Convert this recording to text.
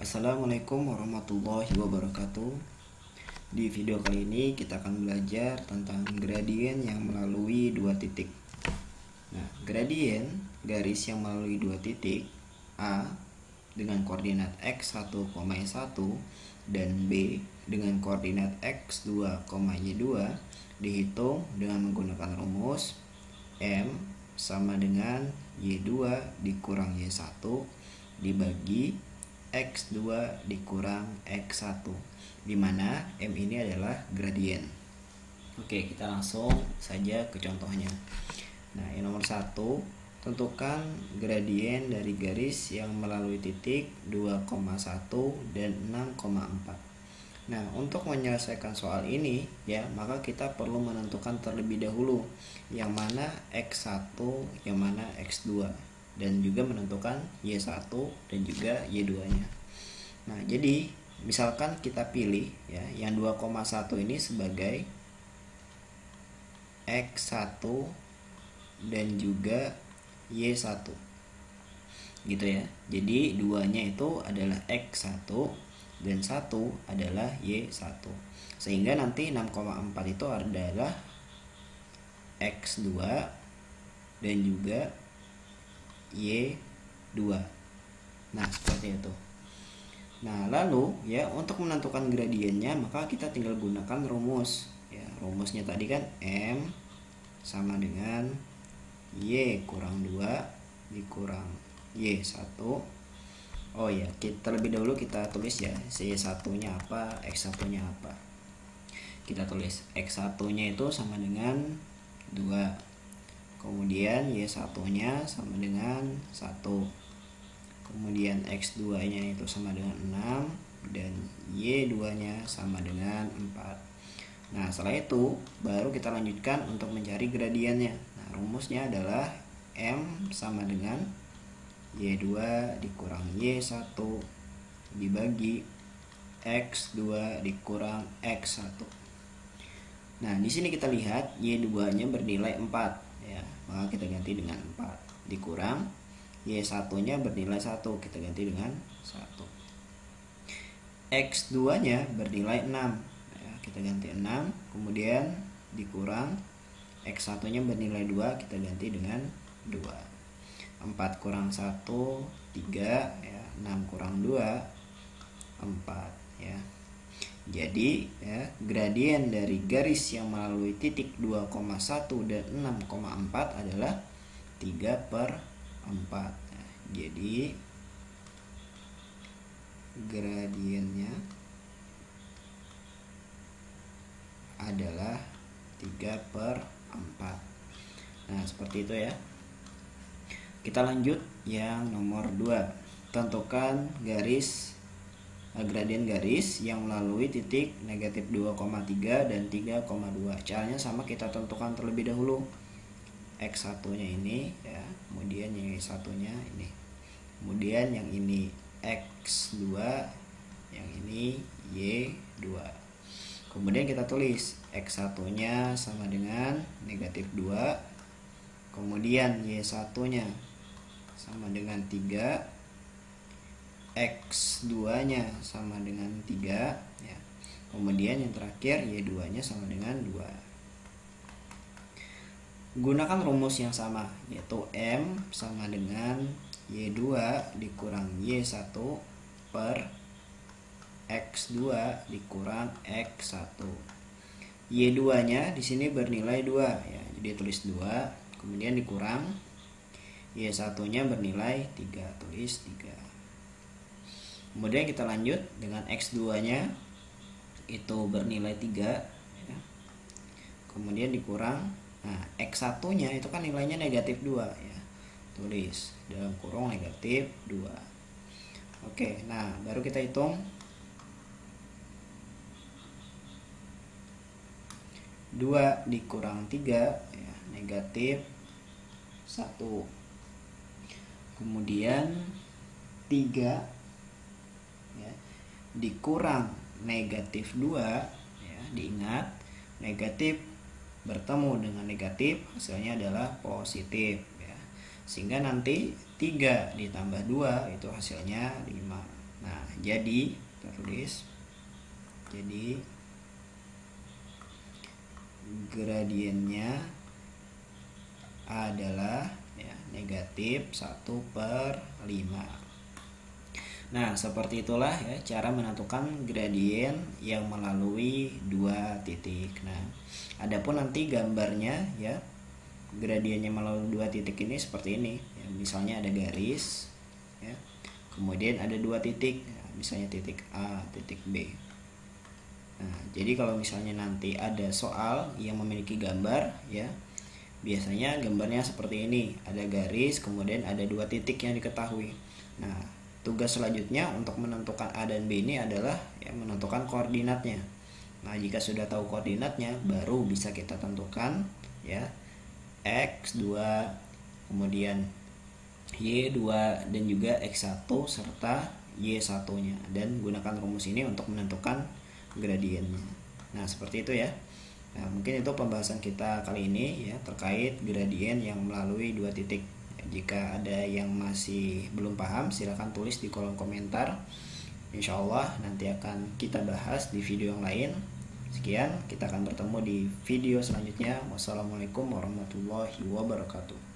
Assalamualaikum warahmatullahi wabarakatuh. Di video kali ini kita akan belajar tentang gradien yang melalui dua titik. Nah, gradien garis yang melalui dua titik A dengan koordinat x 1, y1 dan B dengan koordinat x 2, y2 dihitung dengan menggunakan rumus M sama dengan y2 dikurang y1 dibagi x2 dikurang x1, di mana M ini adalah gradien. Oke, kita langsung saja ke contohnya. Nah, yang nomor 1, tentukan gradien dari garis yang melalui titik 2,1 dan 6,4. Nah, untuk menyelesaikan soal ini ya, maka kita perlu menentukan terlebih dahulu yang mana x1, yang mana x2, dan juga menentukan y1 dan juga y2-nya. Nah, jadi misalkan kita pilih ya yang 2,1 ini sebagai x1 dan juga y1. Gitu ya. Jadi duanya itu adalah x1 dan 1 adalah y1. Sehingga nanti 6,4 itu adalah x2 dan juga y2. Nah, seperti itu. Nah, lalu ya untuk menentukan gradiennya maka kita tinggal gunakan rumus. Ya, rumusnya tadi kan M sama dengan y kurang 2 dikurang y1. Oh ya, kita lebih dahulu kita tulis ya y1-nya apa, x1-nya apa. Kita tulis x1-nya itu sama dengan 2. Kemudian y1-nya sama dengan 1. Kemudian x2-nya itu sama dengan 6 dan y2-nya sama dengan 4. Nah, setelah itu baru kita lanjutkan untuk mencari gradiennya. Nah, rumusnya adalah M sama dengan y2 dikurang y1 dibagi x2 dikurang x1. Nah, di sini kita lihat y2-nya bernilai 4 ya, maka kita ganti dengan 4 dikurang y1-nya bernilai 1, kita ganti dengan 1. X2-nya bernilai 6 ya, kita ganti 6, kemudian dikurang x1-nya bernilai 2, kita ganti dengan 2. 4 kurang 1 3 ya, 6 kurang 2 4 ya. Jadi ya, gradien dari garis yang melalui titik 2,1 dan 6,4 adalah 3/4 ya. Jadi gradiennya adalah 3/4. Nah, seperti itu ya. Kita lanjut yang nomor 2. Tentukan gradien garis yang melalui titik negatif 2,3 dan 3,2. Caranya sama, kita tentukan terlebih dahulu x1-nya ini ya, kemudian yang y1-nya ini, kemudian yang ini x2, yang ini y2. Kemudian kita tulis x1-nya sama dengan negatif 2, kemudian y1-nya sama dengan 3, x2-nya sama dengan 3 ya. Kemudian yang terakhir y2-nya sama dengan 2. Gunakan rumus yang sama, yaitu M sama dengan y2 dikurang y1 per x2 dikurang x1. Y2-nya di sini bernilai 2 ya. Jadi tulis 2, kemudian dikurang y1-nya bernilai 3, tulis 3. Kemudian kita lanjut dengan x2-nya itu bernilai 3 ya. Kemudian dikurang, nah x1-nya itu kan nilainya negatif 2 ya. Tulis dalam kurung negatif 2. Oke, nah baru kita hitung 2 dikurang 3 ya, negatif 1. Kemudian 3 ya, dikurang negatif 2 ya, diingat negatif bertemu dengan negatif hasilnya adalah positif ya. Sehingga nanti 3 ditambah 2 itu hasilnya 5. Nah, jadi kita tulis, jadi gradiennya adalah ya, negatif 1/5. Nah, seperti itulah ya cara menentukan gradien yang melalui dua titik. Nah, adapun nanti gambarnya ya, gradiennya melalui dua titik ini seperti ini ya, misalnya ada garis ya, kemudian ada dua titik ya, misalnya titik A, titik B. Nah, jadi kalau misalnya nanti ada soal yang memiliki gambar ya, biasanya gambarnya seperti ini, ada garis kemudian ada dua titik yang diketahui. Nah, tugas selanjutnya untuk menentukan A dan B ini adalah ya, menentukan koordinatnya. Nah, jika sudah tahu koordinatnya, baru bisa kita tentukan ya X2, kemudian Y2 dan juga X1 serta Y1-nya, dan gunakan rumus ini untuk menentukan gradiennya. Nah, seperti itu ya. Nah, mungkin itu pembahasan kita kali ini ya terkait gradien yang melalui dua titik. Jika ada yang masih belum paham, silahkan tulis di kolom komentar. Insya Allah nanti akan kita bahas di video yang lain. Sekian, kita akan bertemu di video selanjutnya. Wassalamualaikum warahmatullahi wabarakatuh.